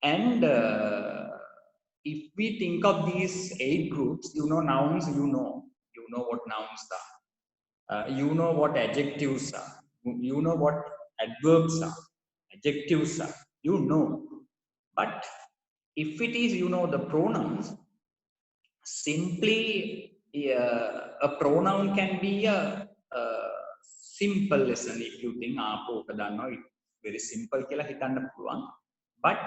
And if we think of these 8 groups, nouns, you know what nouns are. You know what adjectives are. You know what adverbs are. Adjectives are. You know. But if it is, the pronouns, simply a pronoun can be a simple lesson if you think, it's very simple. But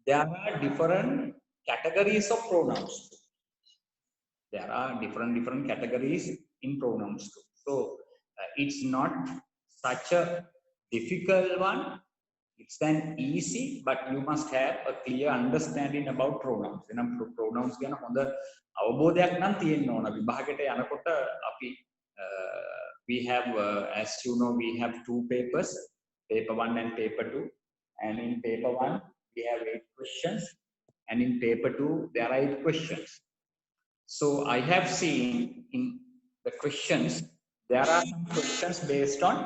there are different categories of pronouns. There are different categories in pronouns too. So it's not such a difficult one. It's an easy, but you must have a clear understanding about pronouns. Pronouns ගැන හොඳ අවබෝධයක් නම් තියෙන්න ඕන. විභාගයට යනකොට අපි we have, as you know, we have 2 papers, paper 1 and paper 2. And in paper 1, we have 8 questions. And in paper 2, there are 8 questions. So I have seen in the questions, there are some questions based on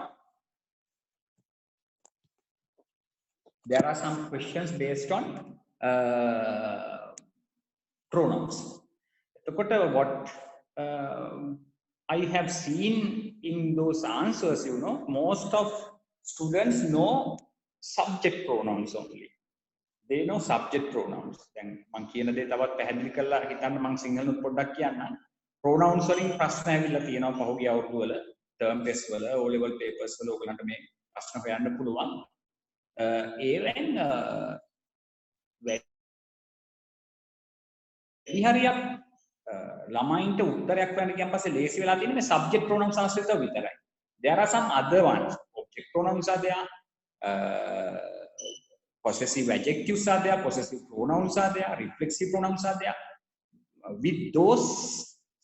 pronouns. What I have seen in those answers, most of students know subject pronouns only. They know subject pronouns. දැන් මම කියන දේ තවත් පැහැදිලි කරලා හිතන්න මම සිංහලෙන් පොඩ්ඩක් කියන්නම්. Pronouns වලින් ප්‍රශ්න ඇවිල්ලා තියෙනවා පහුගිය අවුරුදු වල term test වල O level papers වල ඔයගලන්ට මේ ප්‍රශ්න හොයන්න පුළුවන්. ඒවෙන් ඉහරියක් ළමයින්ට උත්තරයක් හොයන්න ගියන් පස්සේ ලේසි වෙලා තියෙන්නේ මේ subject pronouns ආශ්‍රිතව විතරයි. There are some other ones. Object pronouns are there. Possessive adjectives are there, possessive pronouns are there, reflexive pronouns are there. With those,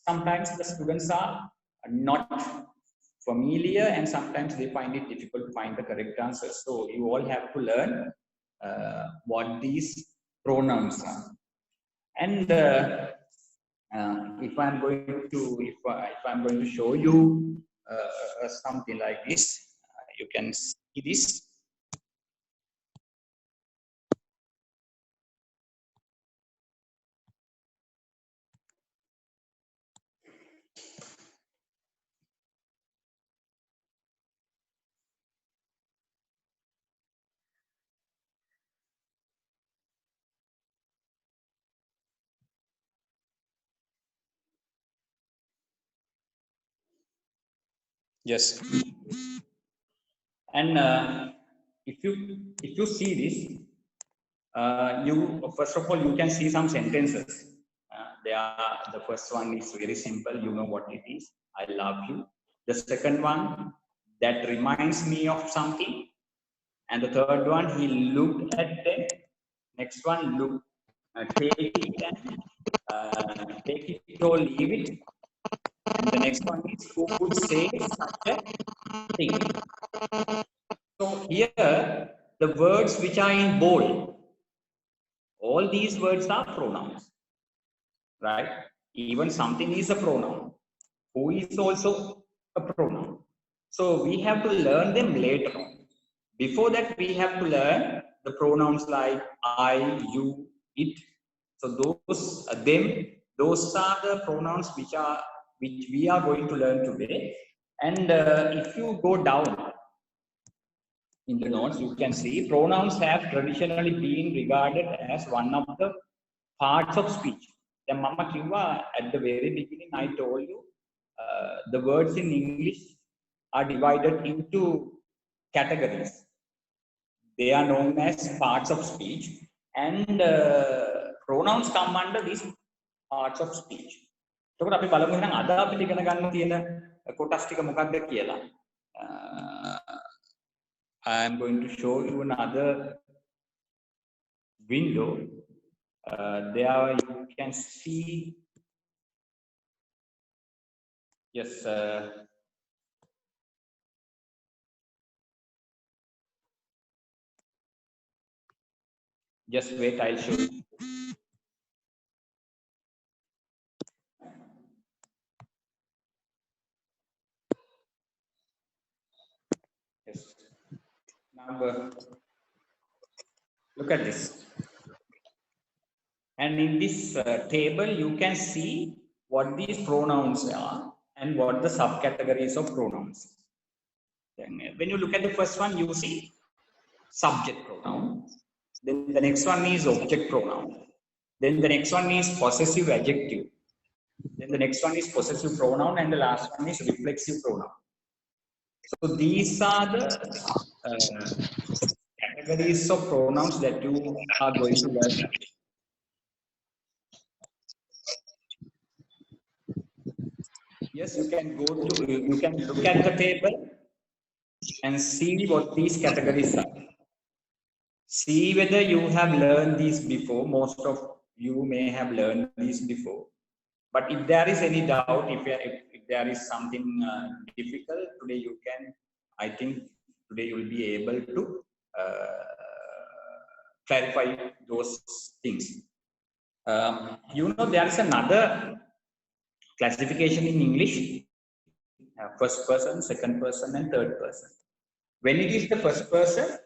sometimes the students are not familiar and sometimes they find it difficult to find the correct answer. So you all have to learn what these pronouns are. And if I'm going to show you something like this, you can see this. Yes. And if you see this, you first of all you can see some sentences. The first one is very simple. You know what it is. I love you. The second one, that reminds me of something. And the third one, he looked at them. Next one, take it or leave it. And the next one is, who could say such a thing? So here, the words which are in bold, all these words are pronouns, right? Even something is a pronoun. Who is also a pronoun. So we have to learn them later on. Before that, we have to learn the pronouns like I, you, it. So those are the pronouns which we are going to learn today. And if you go down in the notes, you can see pronouns have traditionally been regarded as one of the parts of speech. Then Mama Kiva, at the very beginning, I told you the words in English are divided into categories. They are known as parts of speech, and pronouns come under these parts of speech. එතකොට අපි බලමු එහෙනම් අද අපිට ඉගෙන ගන්න තියෙන කොටස් ටික මොකක්ද කියලා. I am going to show you another window. There you can see, yes, just wait, I'll show you. Yes. Now, look at this. And in this table, you can see what these pronouns are and what the subcategories of pronouns. Then, when you look at the first one, you see subject pronoun. Then the next one is object pronoun. Then the next one is possessive adjective. Then the next one is possessive pronoun, and the last one is reflexive pronoun. So these are the categories of pronouns that you are going to learn. Yes, you can go to, you can look at the table and see what these categories are. See whether you have learned these before. Most of you may have learned these before. But if there is any doubt, if there is something difficult, today you can, I think today you will be able to clarify those things. You know, there is another classification in English, first person, second person, and third person. When it is the first person,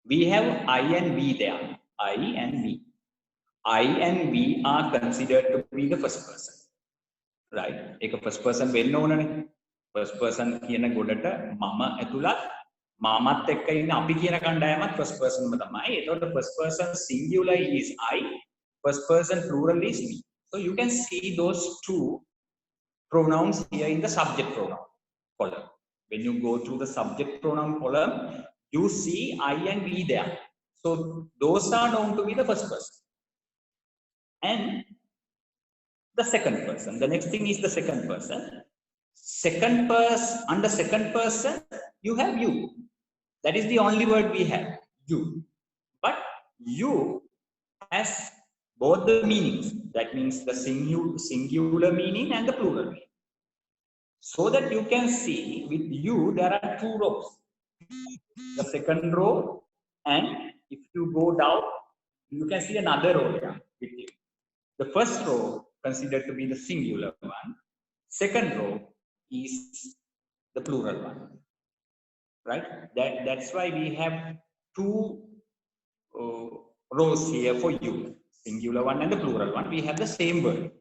we have I and we there. I and we. I and we are considered to be the first person. Right? Ek first person වෙන්න ඕනනේ. First person කියන ගොඩට මම ඇතුළත් මමත් එක්ක ඉන්න අපි කියන කණ්ඩායමත් first person ම තමයි. ඒතකොට first person singular is I, first person plural is me. So you can see those two pronouns here in the subject pronoun column. When you go through the subject pronoun column, you see I and we there. So those are known to be the first person. And the second person. The next thing is the second person. Second person, under second person, you have you. That is the only word we have, you. But you has both the meanings. That means the singular meaning and the plural meaning. So that you can see with you, there are two rows. The second row, and if you go down, you can see another row there with you. The first row considered to be the singular one. Second row is the plural one. Right? That's why we have two rows here for you. Singular one and the plural one. We have the same word.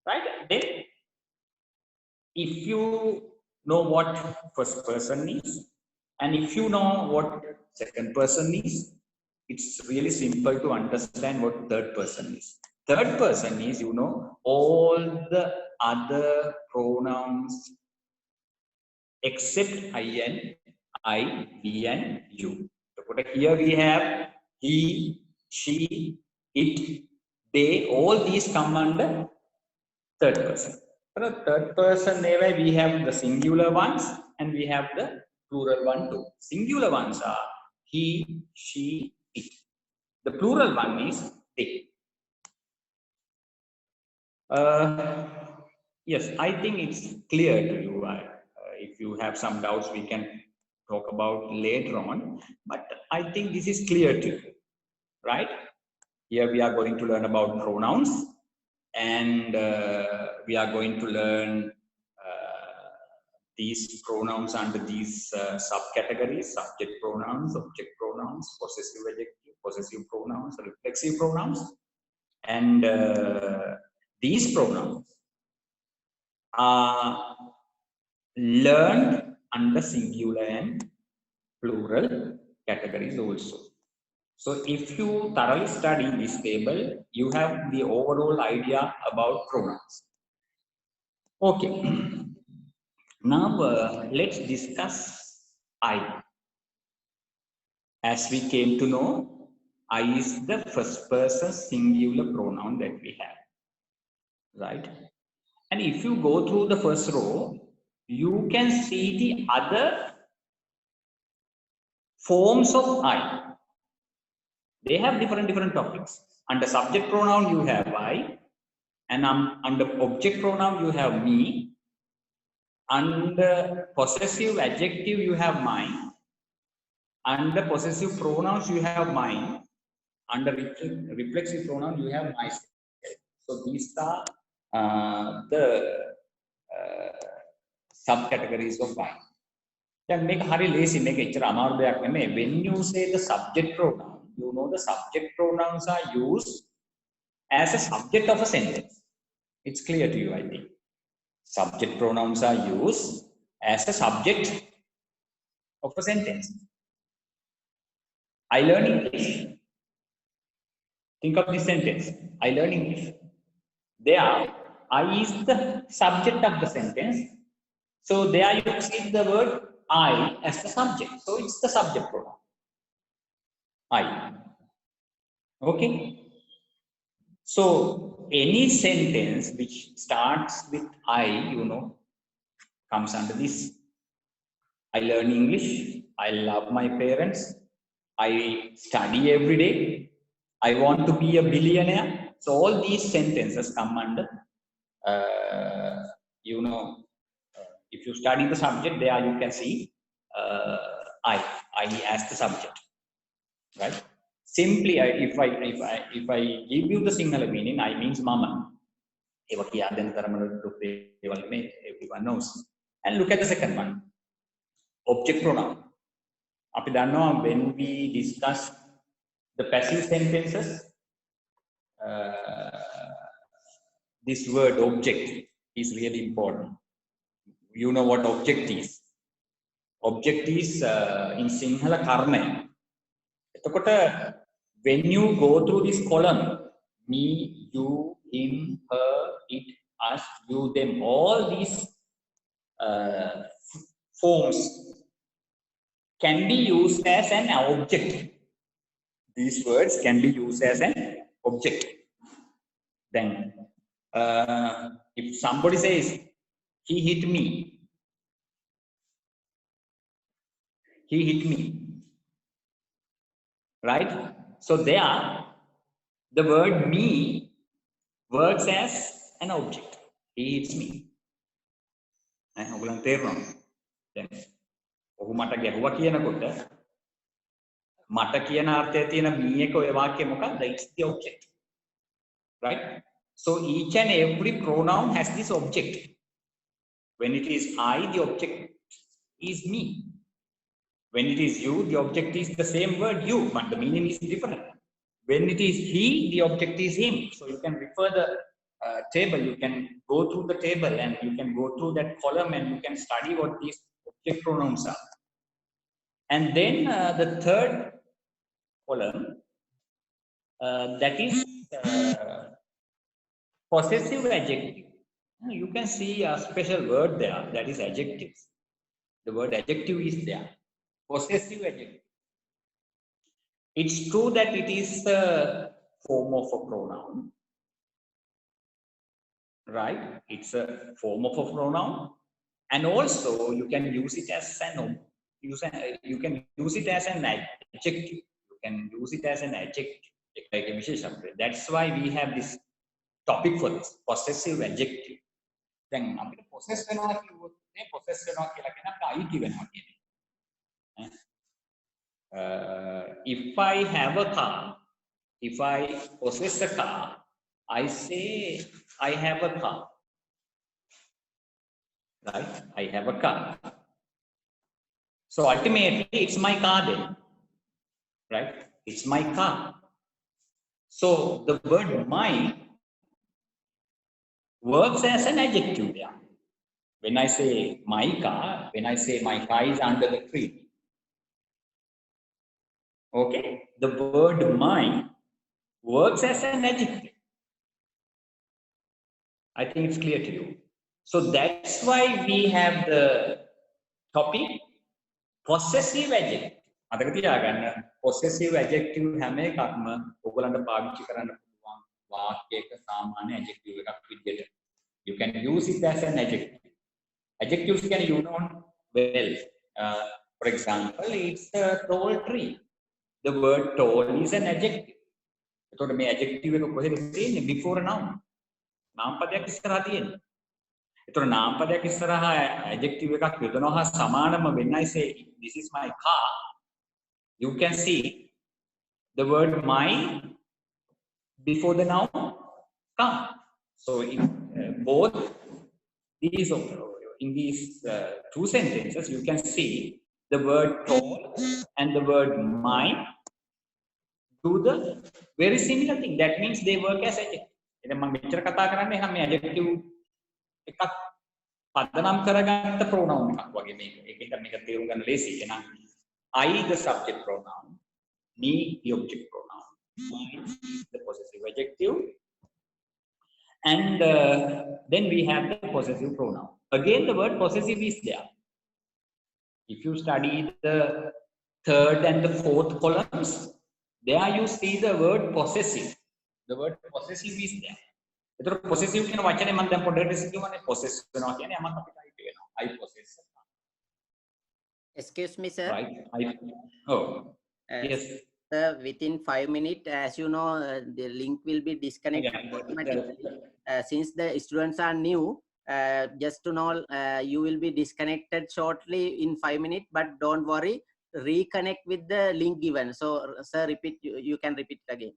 Right? Then, if you know what first person is, and if you know what second person is, it's really simple to understand what third person is. Third person is, you know, all the other pronouns except I and I, we and you. So here we have he, she, it, they, all these come under third person. For the third person, we have the singular ones and we have the plural one too. Singular ones are he, she, it. The plural one is they. Yes, I think it's clear to you. If you have some doubts, we can talk about later on. But I think this is clear to you, right? Here we are going to learn about pronouns, and we are going to learn these pronouns under these subcategories: subject pronouns, object pronouns, possessive adjective, possessive pronouns, reflexive pronouns, and these pronouns are learned under singular and plural categories also. So if you thoroughly study this table, you have the overall idea about pronouns. Okay. Now let's discuss I. As we came to know, I is the first person singular pronoun that we have. Right? And if you go through the first row, you can see the other forms of I. They have different topics. Under subject pronoun, you have I. And under object pronoun, you have me. Under possessive adjective, you have mine. Under possessive pronouns, you have mine. Under reflexive pronoun, you have myself. So these are the subcategories of I. Then make hari lazy, make it when you say the subject pronoun, you know the subject pronouns are used as a subject of a sentence. It's clear to you, I think. Subject pronouns are used as a subject of a sentence. I learn English. Think of this sentence. I learn English. There, I is the subject of the sentence. So there you see the word I as the subject. So it's the subject pronoun. I. Okay. So any sentence which starts with I, comes under this. I learn English. I love my parents. I study every day. I want to be a billionaire. So all these sentences come under, if you study the subject, there you can see I as the subject, right? Simply, if I give you the Sinhala meaning, I means mama. Everyone knows. And look at the second one, object pronoun. When we discuss the passive sentences, this word object is really important. You know what object is? Object is in Sinhala karma. When you go through this column, me, you, him, her, it, us, you, them, all these forms can be used as an object. These words can be used as an object. Then, if somebody says, he hit me, he hit me, right? So there, the word me works as an object. He hits me. Then, ඔහු මට ගැහුවා කියනකොට මට කියන අර්ථය තියෙන me එක ඔය වාක්‍යය මොකක්ද? It's the object. Right? So each and every pronoun has this object. When it is I, the object is me. When it is you, the object is the same word you, but the meaning is different. When it is he, the object is him. So you can refer the table, you can go through the table and you can go through that column and you can study what these object pronouns are. And then the third column, that is possessive adjective. You can see a special word there, that is adjectives. The word adjective is there. Possessive adjective. It's true that it is the form of a pronoun, right? It's a form of a pronoun, and also you can use it as an you can use it as an adjective. You can use it as an adjective. That's why we have this topic for this, possessive adjective. Then possess possess if I have a car, if I possess a car, I say I have a car. Right? I have a car. So ultimately, it's my car then. Right? It's my car. So the word mine works as an adjective there. When I say my car, when I say my car is under the tree. Okay? The word mine works as an adjective. I think it's clear to you. So that's why we have the topic possessive adjective. අදක තියාගන්න possessive adjective හැම එකක්ම ඔයගලන්ට පාවිච්චි කරන්න පුළුවන් වාක්‍යයක සාමාන්‍ය adjective එකක් විදියට. You can use it as an adjective. Adjectives can you know well. For example, it's a tall tree. The word tall is an adjective. එතකොට මේ adjective එක කොහෙද තියෙන්නේ? Before a noun. නාමපදයක් ඉස්සරහා තියෙන්නේ. එතකොට නාමපදයක් ඉස්සරහා adjective එකක් යොදනවා සමානම when I say this is my car, you can see the word my before the noun car. So in both these in these two sentences, you can see the word tall and the word my do the very similar thing. That means they work as adjective. එහෙනම් මම මෙච්චර කතා කරන්නේ එහෙනම් මේ adjective එකක් පදනම් කරගත්ත pronoun එකක් වගේ මේක. මේක තේරුම් ගන්න ලේසි. එහෙනම් I the subject pronoun, me the object pronoun, mine the possessive adjective, and then we have the possessive pronoun. Again, the word possessive is there. If you study the third and the fourth columns, there you see the word possessive. The word possessive is there. ඒතර possessive කියන වචනේ මම දැන් පොඩ්ඩක් receive කරනවා. possess වෙනවා කියන්නේ යමක් අපිට අයිති වෙනවා. I possess. Excuse me, sir. Right. Yes. Sir, within 5 minutes, as you know, the link will be disconnected automatically. Since the students are new, just to know, you will be disconnected shortly in 5 minutes, but don't worry, reconnect with the link given. So, sir, repeat. You can repeat it again.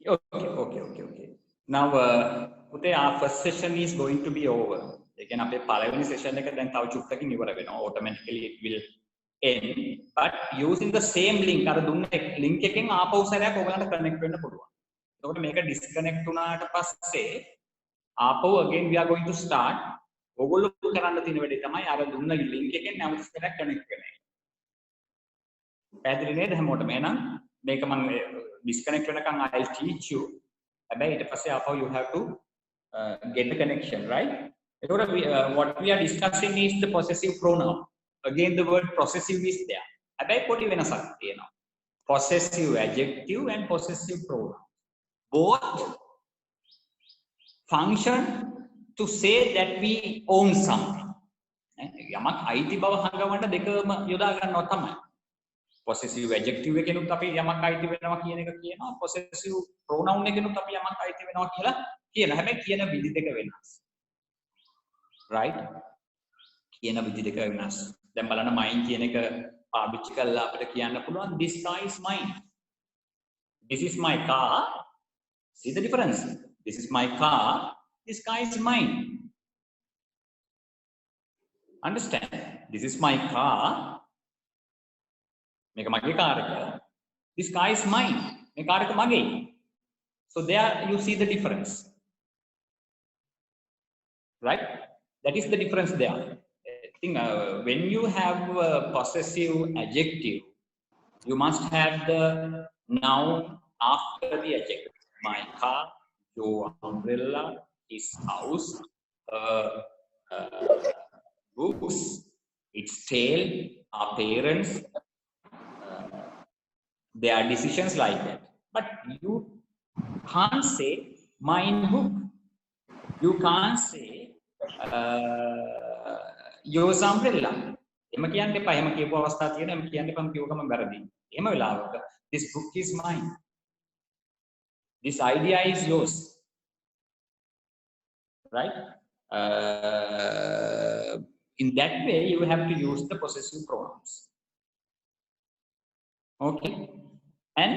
Okay. Now, our first session is going to be over. Again, අපේ පළවෙනි session එක දැන් තව චුට්ටකින් ඉවර වෙනවා. Automatically it will end. But using the same link, අර දුන්න link එකෙන් ආපහු සැරයක් ඔයගලන්ට connect වෙන්න පුළුවන්. එතකොට මේක disconnect වුණාට පස්සේ ආපහු again we are going to start. ඔයගොල්ලෝ කරන්න තියෙන වැඩේ තමයි අර දුන්න link එකෙන් නැවත සැරයක් connect වෙන එක. පැහැදිලි නේද හැමෝටම? එහෙනම් මේක මම disconnect වෙනකන් I'll teach you. හැබැයි ඊට පස්සේ ආපහු you have to get the connection, right? What we are discussing is the possessive pronoun. Again, the word possessive is there. හැබැයි පොඩි වෙනසක් තියෙනවා. Possessive adjective and possessive pronoun. Both function to say that we own something. යමක් අයිති බව හංගවන්න දෙකම යොදා ගන්නවා තමයි. Possessive adjective එකෙනුත් අපි යමක් අයිති වෙනවා කියන එක කියනවා. Possessive pronoun එකෙනුත් අපි යමක් අයිති වෙනවා කියලා කියනවා. හැබැයි කියන විදි දෙක වෙනස්. Right? කියන විදි දෙක වෙනස්. දැන් බලන්න mine කියන එක පාවිච්චි කරලා අපිට කියන්න පුළුවන් this car is mine. This is my car. See the difference? This is my car. This car is mine. Understand? This is my car. මේක මගේ කාර් එක. This car is mine. මේ කාර් එක මගේ. So there you see the difference. Right? That is the difference there. I think when you have a possessive adjective, you must have the noun after the adjective. My car, your umbrella, his house, books, its tail, our parents, there are decisions like that. But you can't say mine book. You can't say yours umbrella. එහෙම කියන්න එපා. එහෙම කියපු අවස්ථා තියෙනවා. එහෙම කියන්න එපා කියවකම වැරදි. එහෙම වෙලාවක this book is mine. This idea is yours. Right? In that way, you have to use the possessive pronouns. Okay. And